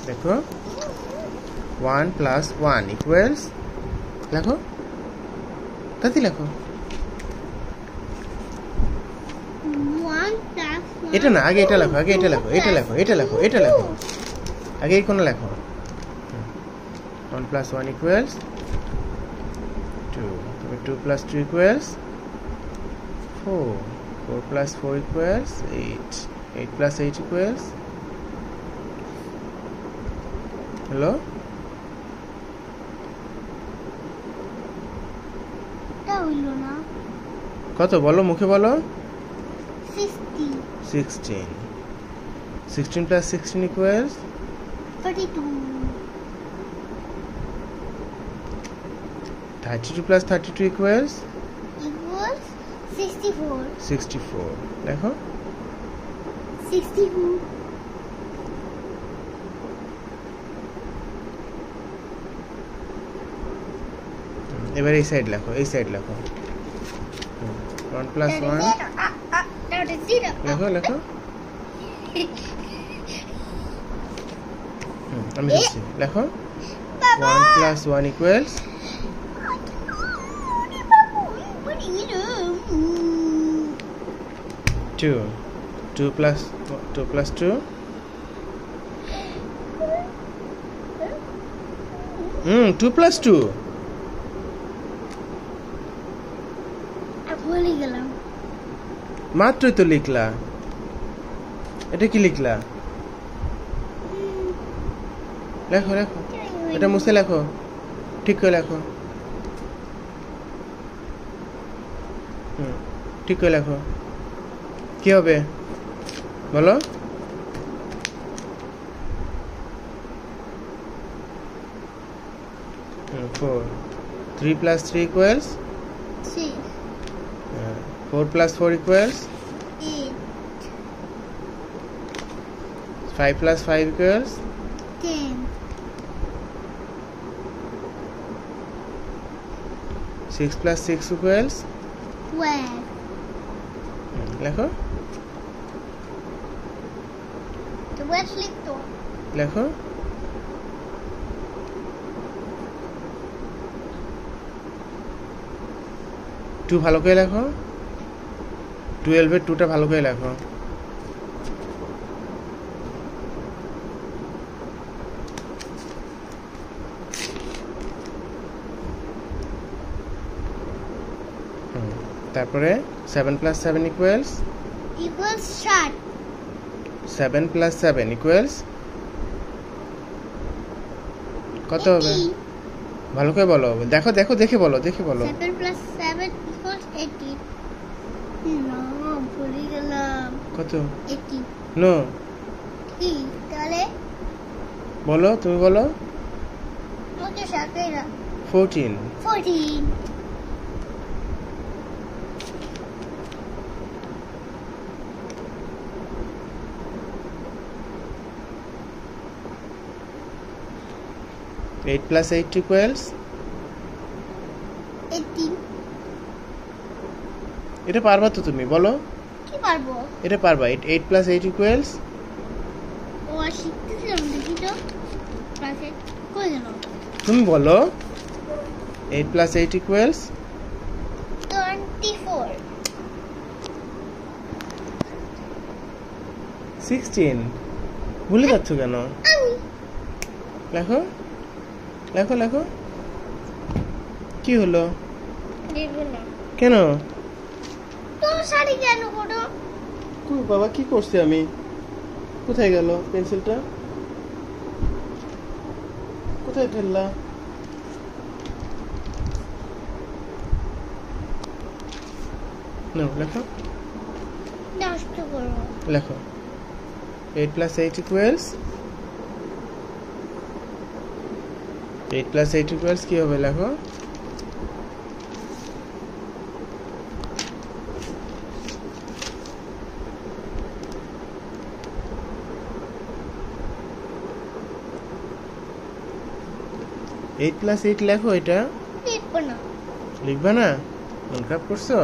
দেখো 1 + 1 ইকুয়ালস লেখো তাতে লেখো 1 + 1 এটা না আগে এটা লেখো আগে এটা লেখো এটা লেখো এটা লেখো এটা লেখো আগে এই কোন লেখো 1 + 1 ইকুয়ালস 2 তবে 2 + 2 ইকুয়ালস 4 4 + 4 ইকুয়ালস 8 8 + 8 ইকুয়ালস হ্যালো তা হইল না কত বলো মুখে বলো 60 16 16 + 16 ইকুয়ালস 32 32 + 32 ইকুয়ালস 64 64 দেখো 62 এবার এই সাইড লেখো এই সাইড লেখো 1 + 1 লেখো লেখো আমি লিখছি লেখো 1 + 1 ইকুয়ালস 2 2 + 2 2 + 2 ভুলে গেলাম মাত্রই তো লিখলা এটা কি লিখলা লেখো লেখো এটা মুছে লেখো ঠিক করে লেখো ঠিক করে লেখো কি হবে বলো four 3 + 3 equals 6 4 + 4 equals 8 5 + 5 equals 10 6 + 6 equals 12 লেখো তো ওয়াচ লিখতো লেখো টু ভালো করে লেখো 12 এর 2টা ভালো করে লেখো তারপরে 7 + 7 ইকুয়ালস 60 7 + 7 ইকুয়ালস কত হবে ভালো করে বলো দেখো দেখো দেখে বলো দেখে বলো 7 + 7 = 80 না ভুলে গেলাম কত 80 নো কি তাহলে বলো তুমি বলো ওকে সাকেরা 14 14 8 + 8 ইকুয়ালস 18 এটা পারবা তো তুমি বলো কি পারবো এটা পারবা 8 + 8 ইকুয়ালস ও শিখতেছিলাম দেখি তো ক্লাসে কই গেল তুমি বলো 8 + 8 ইকুয়ালস 24 16 ভুলে যাচ্ছ কেন আমি লেখো লেখো লেখো কি হলো দেখব না কেন তো শাড়ি কেন করো কই বাবা কি করছি আমি কোথায় গেল পেন্সিলটা কোথায় ফেললা না লেখো নষ্ট করো লেখো 8 + 8 ইকুয়ালস 8 + 8 ইকুয়ালস কি হবে লেখো 8 + 8 লেখো এটা লিখবো না লিখবা না মন খারাপ করছো